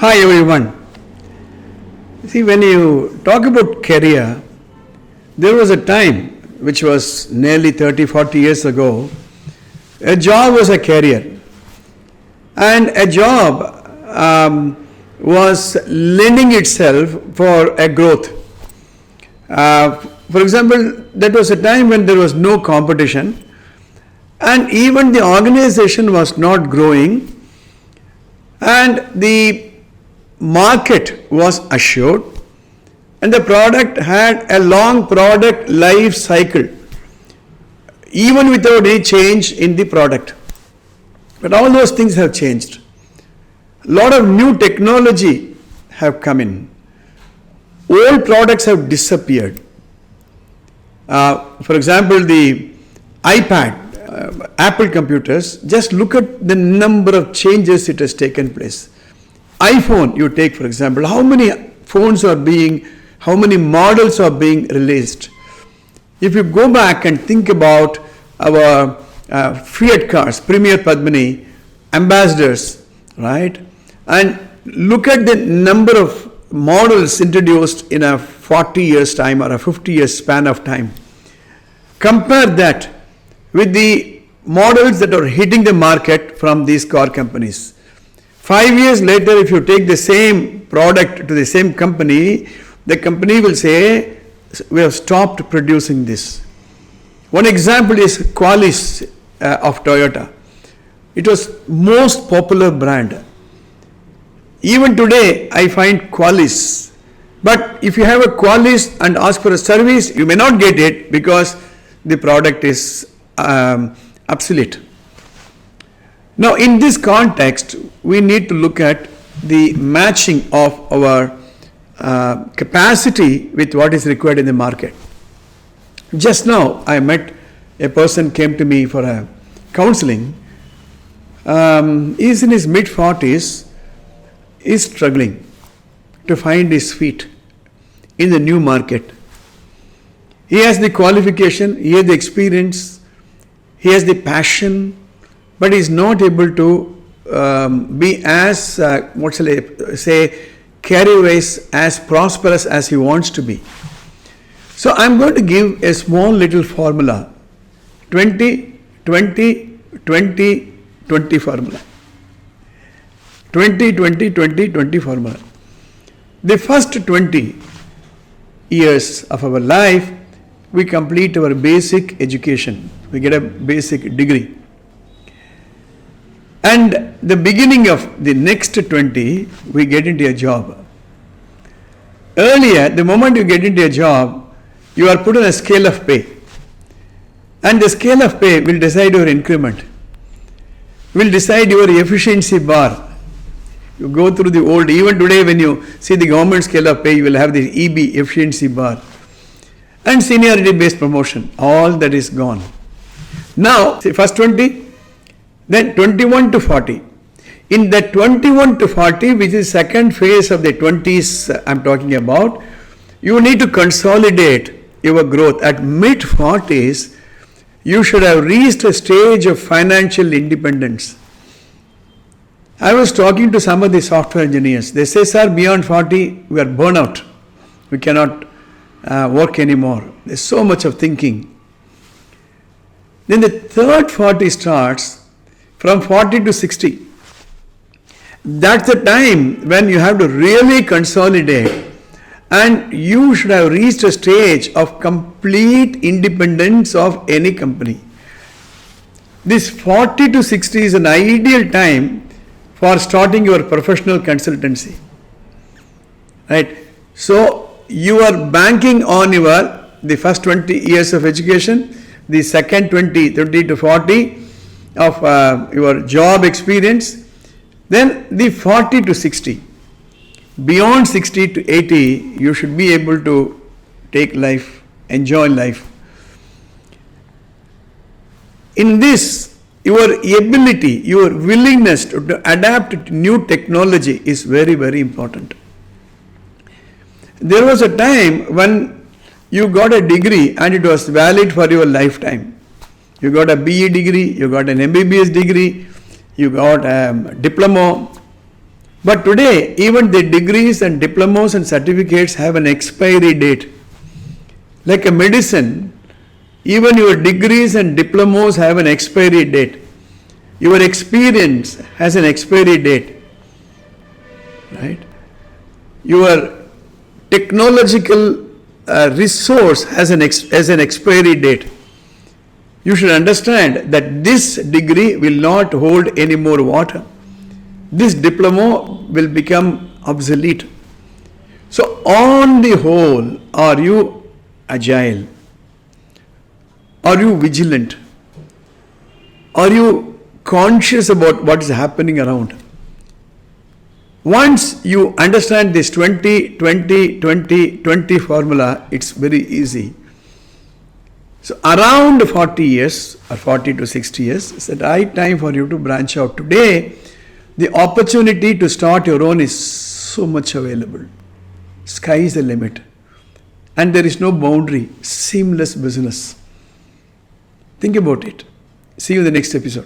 Hi everyone. See, when you talk about career, there was a time, which was nearly 30, 40 years ago, a job was a career. And a job was lending itself for a growth. For example, that was a time when there was no competition and even the organization was not growing and the market was assured and the product had a long product life cycle even without any change in the product. But all those things have changed. A lot of new technology have come in. Old products have disappeared. For example, the iPad, Apple computers, just look at the number of changes it has taken place. iPhone, you take for example, how many models are being released? If you go back and think about our Fiat cars, Premier Padmini, ambassadors, right? And look at the number of models introduced in a 40 years time or a 50 years span of time. Compare that with the models that are hitting the market from these car companies. 5 years later, if you take the same product to the same company, the company will say, we have stopped producing this. One example is Qualis of Toyota. It was most popular brand. Even today, I find Qualis. But if you have a Qualis and ask for a service, you may not get it because the product is obsolete. Now, in this context, we need to look at the matching of our capacity with what is required in the market. Just now, I met a person came to me for a counseling. He's in his mid-40s, is struggling to find his feet in the new market. He has the qualification, he has the experience, he has the passion, but he is not able to be as, career-wise, as prosperous as he wants to be. So I'm going to give a small little formula, 20, 20, 20, 20 formula. 20, 20, 20, 20 formula. The first 20 years of our life, we complete our basic education. We get a basic degree. And the beginning of the next 20, we get into a job. Earlier, the moment you get into a job, you are put on a scale of pay. And the scale of pay will decide your increment, will decide your efficiency bar. You go through the old, even today when you see the government scale of pay, you will have the EB, efficiency bar. And seniority based promotion, all that is gone. Now, say first 20, then 21 to 40. In that 21 to 40, which is second phase of the 20s I'm talking about, you need to consolidate your growth. At mid-40s, you should have reached a stage of financial independence. I was talking to some of the software engineers. They say, sir, beyond 40, we are burnout. We cannot work anymore. There's so much of thinking. Then the third 40 starts from 40 to 60. That's the time when you have to really consolidate and you should have reached a stage of complete independence of any company. This 40 to 60 is an ideal time for starting your professional consultancy. Right? So you are banking on the first 20 years of education, the second 20 to 40 of your job experience, then the 40 to 60. Beyond 60 to 80, you should be able to take life, enjoy life. In this, your ability, your willingness to adapt to new technology is very, very important. There was a time when you got a degree and it was valid for your lifetime. You got a BE degree, you got an MBBS degree, you got a diploma, But today, even the degrees and diplomas and certificates have an expiry date. Like a medicine, even your degrees and diplomas have an expiry date. Your experience has an expiry date. Right? Your technological resource has an expiry date. You should understand that this degree will not hold any more water. This diploma will become obsolete. So, on the whole, are you agile? Are you vigilant? Are you conscious about what is happening around? Once you understand this 20-20-20-20 formula, it's very easy. So around 40 years or 40 to 60 years is the right time for you to branch out. Today, the opportunity to start your own is so much available. Sky is the limit. And there is no boundary. Seamless business. Think about it. See you in the next episode.